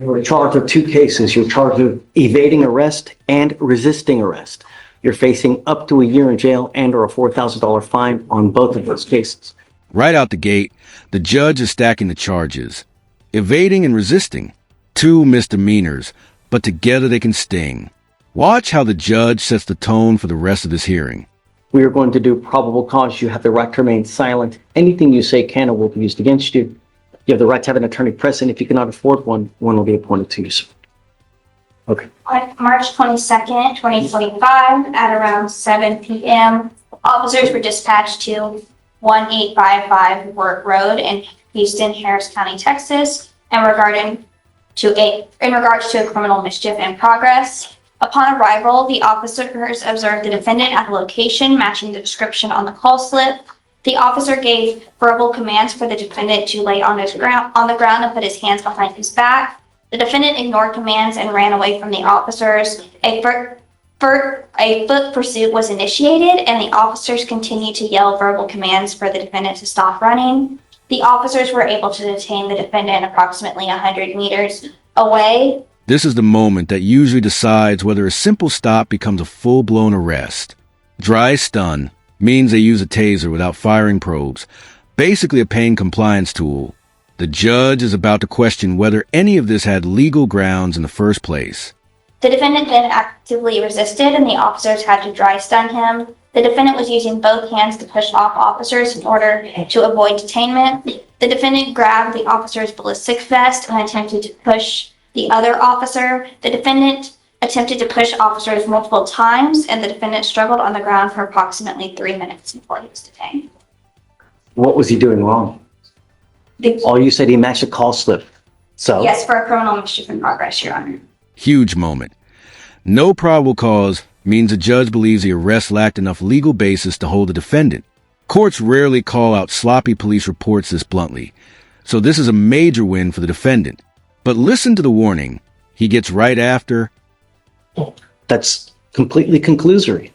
You're charged with two cases. You're charged with evading arrest and resisting arrest. You're facing up to a year in jail and or a $4,000 fine on both of those cases. Right out the gate, the judge is stacking the charges. Evading and resisting. Two misdemeanors, but together they can sting. Watch how the judge sets the tone for the rest of this hearing. We are going to do probable cause. You have the right to remain silent. Anything you say can or will be used against you. You have the right to have an attorney present. If you cannot afford one, one will be appointed to you, sir. Okay. On March 22nd, 2025, at around 7 p.m., officers were dispatched to 1855 Work Road in Houston, Harris County, Texas, in regards to a criminal mischief in progress. Upon arrival, the officers observed the defendant at a location matching the description on the call slip. The officer gave verbal commands for the defendant to lay on the ground and put his hands behind his back. The defendant ignored commands and ran away from the officers. A foot pursuit was initiated, and the officers continued to yell verbal commands for the defendant to stop running. The officers were able to detain the defendant approximately 100 meters away. This is the moment that usually decides whether a simple stop becomes a full-blown arrest. Dry stun means they use a taser without firing probes, basically a pain compliance tool. The judge is about to question whether any of this had legal grounds in the first place. The defendant then actively resisted, and the officers had to dry stun him. The defendant was using both hands to push off officers in order to avoid detainment. The defendant grabbed the officer's ballistic vest and attempted to push the other officer. The defendant attempted to push officers multiple times, and the defendant struggled on the ground for approximately 3 minutes before he was detained. What was he doing wrong? All you said he matched a call slip. So? Yes, for a criminal mischief in progress, Your Honor. Huge moment. No probable cause means a judge believes the arrest lacked enough legal basis to hold the defendant. Courts rarely call out sloppy police reports this bluntly, so this is a major win for the defendant. But listen to the warning. He gets right after. That's completely conclusory.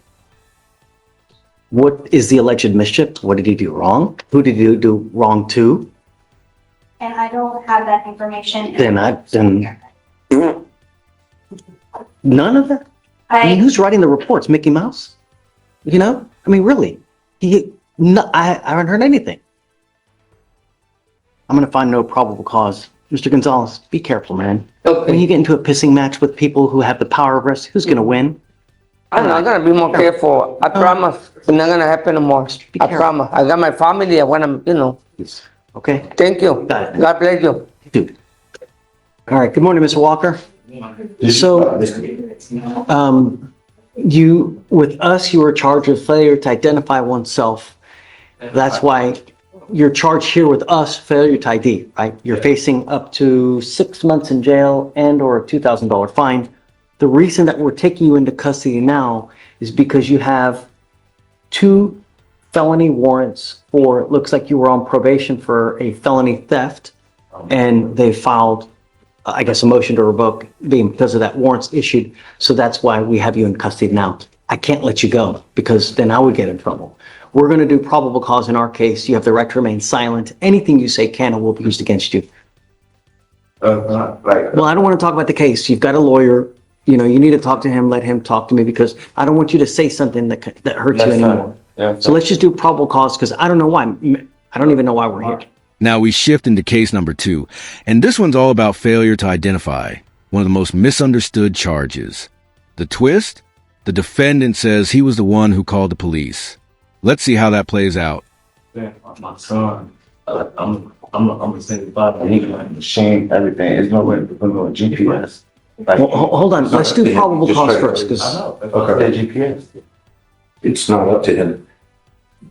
What is the alleged mischief? What did he do wrong? Who did he do wrong to? And I don't have that information. Then none of that? I mean, who's writing the reports? Mickey Mouse? You know? I mean, really? I haven't heard anything. I'm going to find no probable cause. Mr. Gonzalez, be careful, man. Okay. When you get into a pissing match with people who have the power of arrest, who's going to win? I'm going to be more careful. I promise it's not going to happen anymore. I promise. I got my family. I want to, Okay? Thank you. Got it. God bless you. Dude. All right. Good morning, Mr. Walker. So, with us, you were charged with failure to identify oneself. That's why you're charged here with us, failure to ID, right? You're facing up to 6 months in jail and or a $2,000 fine. The reason that we're taking you into custody now is because you have 2 felony warrants for, it looks like you were on probation for a felony theft, and they filed, I guess, a motion to revoke because of that warrants issued. So that's why we have you in custody now. I can't let you go because then I would get in trouble. We're going to do probable cause in our case. You have the right to remain silent. Anything you say can or will be used against you. Well, I don't want to talk about the case. You've got a lawyer. You need to talk to him. Let him talk to me because I don't want you to say something that hurts you anymore. Yeah. So let's just do probable cause because I don't know why. I don't even know why we're here. Now we shift into case number 2, and this one's all about failure to identify, one of the most misunderstood charges. The twist? The defendant says he was the one who called the police. Let's see how that plays out. My son, I'm a single father. He can machine everything. There's no way to put on GPS. Like, Well, hold on. Let's do probable cause first because I know. Okay. GPS. It's not up to him.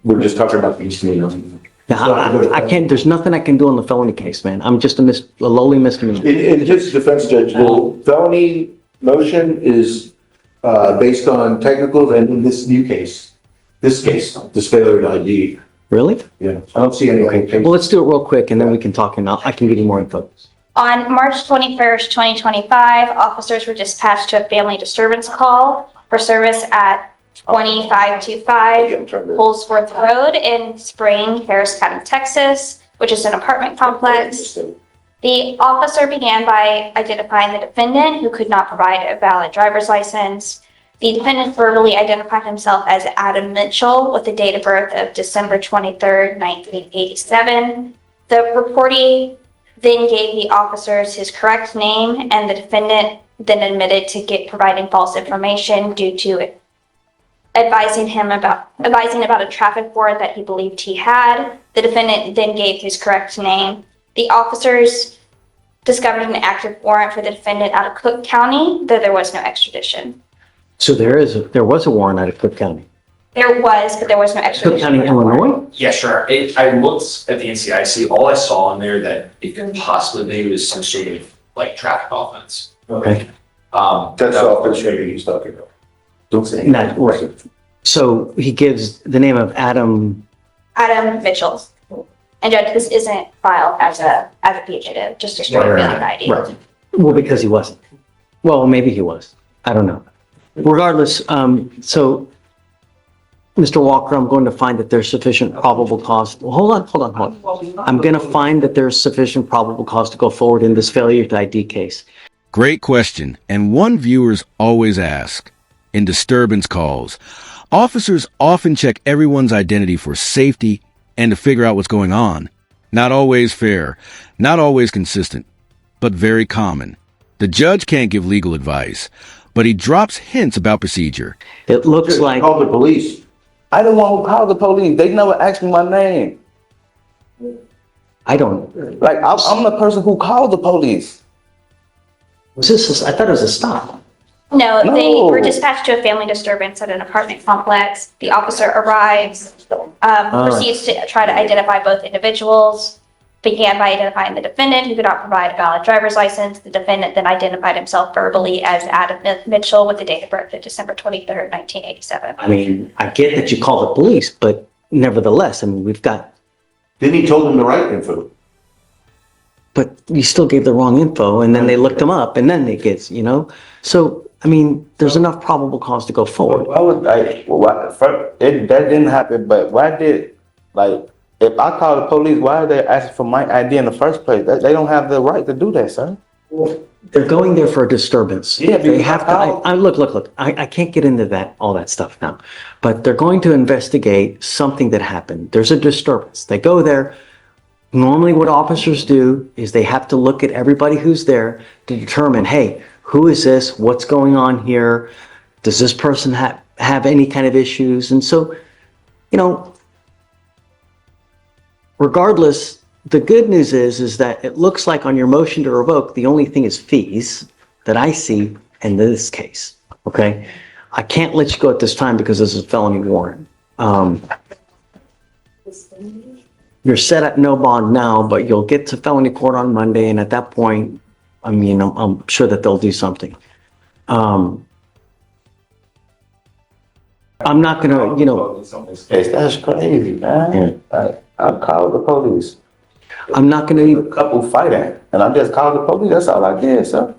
We're just talking about each meeting. I can't. There's nothing I can do on the felony case, man. I'm just a lowly misdemeanor. In his defense, Judge, the felony motion is based on technicals, and in this new case, this failure to ID. Really? Yeah, I don't see anything. Well, let's do it real quick, and then we can talk, and I can give you more info. On March 21st, 2025, officers were dispatched to a family disturbance call for service at 2525 Holsworth Road in Spring, Harris County, Texas, which is an apartment complex. The officer began by identifying the defendant, who could not provide a valid driver's license. The defendant verbally identified himself as Adam Mitchell with a date of birth of December 23rd, 1987. The reportee then gave the officers his correct name, and the defendant then admitted to providing false information due to advising about a traffic warrant that he believed he had. The defendant then gave his correct name. The officers discovered an active warrant for the defendant out of Cook County, though there was no extradition. So there was a warrant out of Cook County. There was, but there was no Cook extradition. County, Illinois? Yeah, sure. I looked at the NCIC. All I saw in there that it could possibly be was some sort of like traffic offense. Okay. That's the officer he's talking about. Don't say. Not, right. So he gives the name of Adam. Adam Mitchell. And Judge, this isn't filed as a fugitive, just a straight Right, alien ID. Right. Well, because he wasn't. Well, maybe he was. I don't know. Regardless, so Mr. Walker, I'm going to find that there's sufficient probable cause. Well, hold on. I'm going to find that there's sufficient probable cause to go forward in this failure to ID case. Great question, and one viewers always ask. In disturbance calls, officers often check everyone's identity for safety and to figure out what's going on. Not always fair, not always consistent, but very common. The judge can't give legal advice, but he drops hints about procedure. It looks like, Call the police. I don't want to call the police. They never asked me my name. I don't, Like, I'm the person who called the police. I thought it was a stop. No, they No. were dispatched to a family disturbance at an apartment complex. The officer arrives, proceeds to try to identify both individuals, began by identifying the defendant, who could not provide a valid driver's license. The defendant then identified himself verbally as Adam Mitchell with the date of birth of December 23rd, 1987. I mean, I get that you call the police, but nevertheless, I mean, we've got, Then he told him the right info. but you still gave the wrong info, and then they looked him up, and then it gets, So, I mean, there's enough probable cause to go forward. Why would that didn't happen, but why did, like, if I call the police, why are they asking for my ID in the first place? They don't have the right to do that, sir. They're going there for a disturbance. Yeah, They because have to, how- look, I can't get into all that stuff now, but they're going to investigate something that happened. There's a disturbance. They go there. Normally what officers do is they have to look at everybody who's there to determine, hey, who is this? What's going on here? Does this person have any kind of issues? And so, regardless, the good news is that it looks like on your motion to revoke, the only thing is fees that I see in this case, okay? I can't let you go at this time because this is a felony warrant. You're set at no bond now, but you'll get to felony court on Monday, and at that point, I mean, I'm sure that they'll do something. I'm not gonna, Yes, that's crazy, man. I called the police. I'm not gonna, A couple fighting, and I just called the police. That's all I did, sir.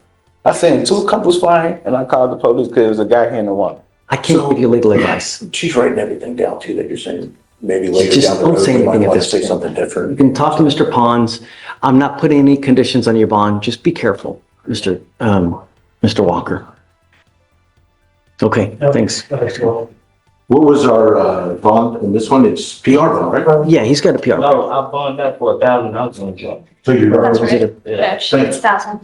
I seen two couples fighting, and I called the police because there was a guy hitting the woman. I can't give you legal advice. She's writing everything down too that you're saying. Maybe later Just down the don't road, say you might anything at want to this say point. something You different. can talk to Mr. Pons. I'm not putting any conditions on your bond. Just be careful, Mr. Walker. Okay, thanks. What was our bond? And this one, it's PR bond, right? Yeah, he's got a PR. No, I bought that for $1,000 on the job. So you're. That's Was it right. a- It's 1,000.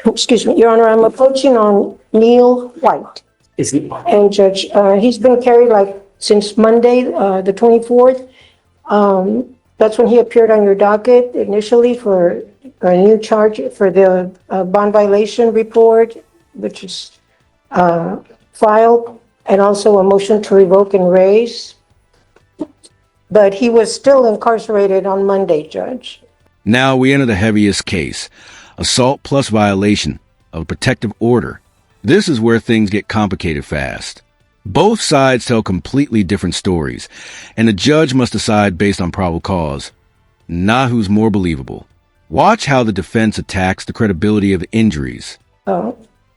Excuse me, Your Honor, I'm approaching on Neil White. Is he, And Judge, he's been carried like since Monday, the 24th. That's when he appeared on your docket initially for a new charge for the bond violation report, which is filed, and also a motion to revoke and raise. But he was still incarcerated on Monday, Judge. Now we enter the heaviest case, assault plus violation of a protective order. This is where things get complicated fast. Both sides tell completely different stories, and the judge must decide based on probable cause, not who's more believable. Watch how the defense attacks the credibility of injuries.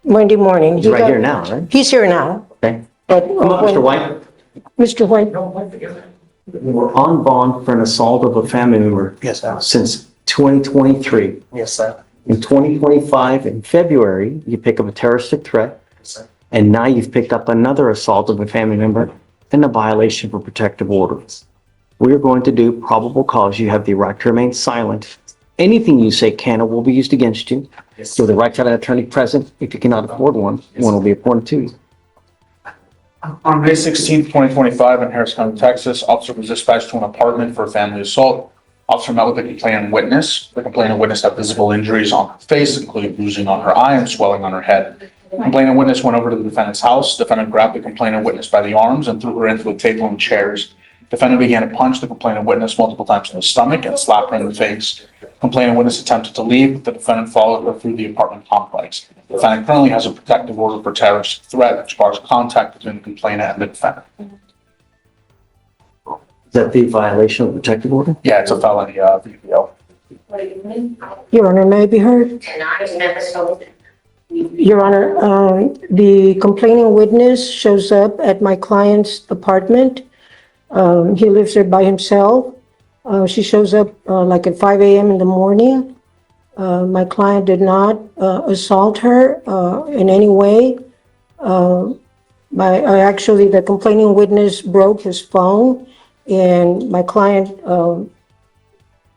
Monday morning. he's right here now, right? He's here now. Okay. But Come up, Mr. White. Mr. White, We were on bond for an assault of a family member. Yes, sir. Since 2023. Yes, sir. In 2025, in February, you pick up a terroristic threat, Yes, sir. and now you've picked up another assault of a family member and a violation of a protective order. We're going to do probable cause. You have the right to remain silent. Anything you say can or will be used against you. Yes. You have the right to have an attorney present. If you cannot afford one, one will be appointed to you. On May 16th, 2025, in Harris County, Texas, officer was dispatched to an apartment for a family assault. Officer met with the complaining witness. The complaining witness had visible injuries on her face, including bruising on her eye and swelling on her head. The complaining witness went over to the defendant's house. Defendant grabbed the complaining witness by the arms and threw her into a table and chairs. Defendant began to punch the complaining witness multiple times in the stomach and slap her in the face. Complaining witness attempted to leave, but the defendant followed her through the apartment complex. The defendant currently has a protective order for terrorist threat, which bars contact between the complainant and the defendant. Is that the violation of the protective order? Yeah, it's a felony, VPO. Your Honor, may I be heard? Your Honor, the complaining witness shows up at my client's apartment. He lives there by himself. She shows up like at 5 a.m. in the morning. My client did not assault her in any way. Actually, the complaining witness broke his phone, and my client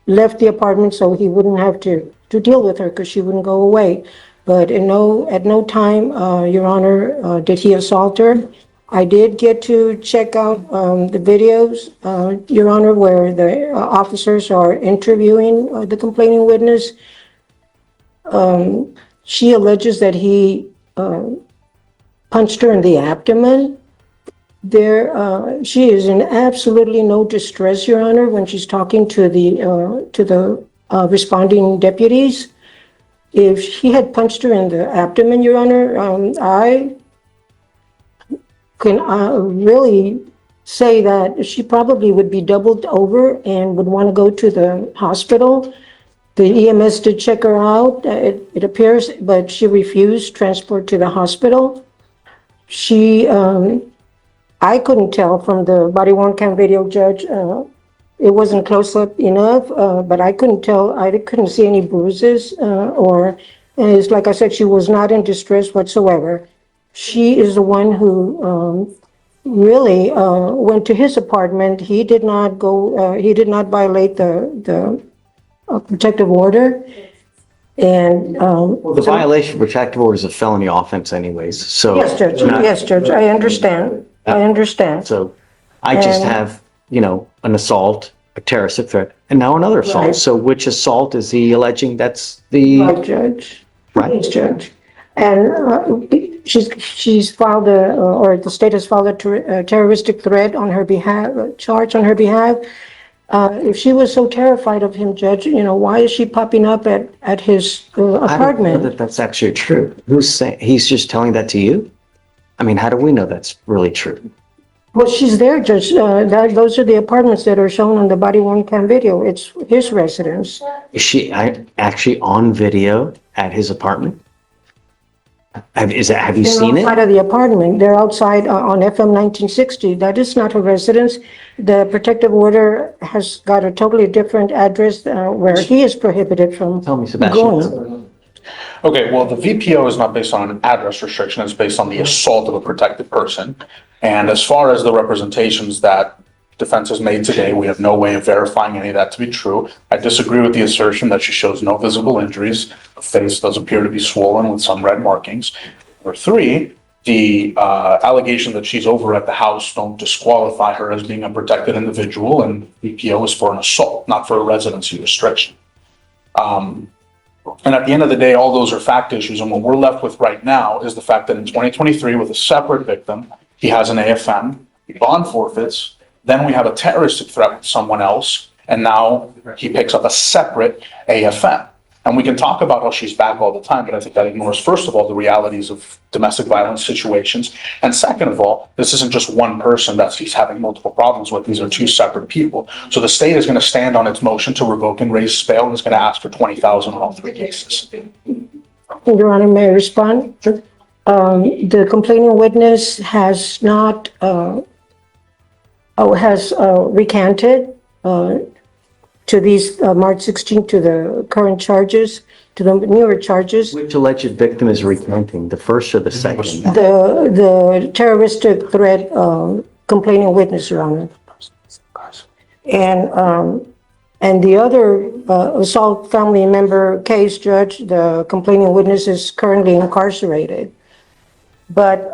left the apartment so he wouldn't have to deal with her because she wouldn't go away. But at no time, Your Honor, did he assault her. I did get to check out the videos, Your Honor, where the officers are interviewing the complaining witness. She alleges that he punched her in the abdomen. She is in absolutely no distress, Your Honor, when she's talking to the responding deputies. If he had punched her in the abdomen, Your Honor, I can really say that she probably would be doubled over and would want to go to the hospital. The EMS did check her out, it appears, but she refused transport to the hospital. I couldn't tell from the body-worn cam video, Judge. It wasn't close up enough, but I couldn't tell. I couldn't see any bruises it's like I said, she was not in distress whatsoever. She is the one who really went to his apartment. He did not go. He did not violate the protective order. And Well, the violation of protective order is a felony offense anyways, so. yes, Judge. Yes, Judge. I understand. I understand. So I just And- have, an assault, a terroristic threat, and now another assault. Right. So which assault is he alleging that's the, Right, Judge. Right. Yes, Judge. And she's filed or the state has filed a terroristic threat on her behalf, a charge on her behalf. If she was so terrified of him, Judge, why is she popping up at his I don't know apartment? that that's actually true. Who's saying, he's just telling that to you? I mean, how do we know that's really true? Well, she's there, Judge. Those are the apartments that are shown on the body-worn cam video. It's his residence. Is she actually on video at his apartment? Have you They're seen outside it? of the apartment. They're outside on FM 1960. That is not her residence. The protective order has got a totally different address where he is prohibited from Tell me, going. Sebastian. Okay, well, the VPO is not based on an address restriction, it's based on the assault of a protected person. And as far as the representations that defense has made today, we have no way of verifying any of that to be true. I disagree with the assertion that she shows no visible injuries. The face does appear to be swollen with some red markings. Number three, the allegation that she's over at the house don't disqualify her as being a protected individual, and VPO is for an assault, not for a residency restriction. And at the end of the day, all those are fact issues, and what we're left with right now is the fact that in 2023, with a separate victim, he has an AFM, bond forfeits, then we have a terroristic threat with someone else, and now he picks up a separate AFM. And we can talk about how she's back all the time, but I think that ignores, first of all, the realities of domestic violence situations. And second of all, this isn't just one person that he's having multiple problems with. These are two separate people. So the state is going to stand on its motion to revoke and raise bail and is going to ask for $20,000 on all three cases. Your Honor, may I respond? Sure. The complaining witness has not, has recanted. to these, March 16th, to the current charges, to the newer charges. Which alleged victim is recanting, the first or the second? The terroristic threat, complaining witness, Your Honor. And the other, assault family member case, Judge, the complaining witness is currently incarcerated. But,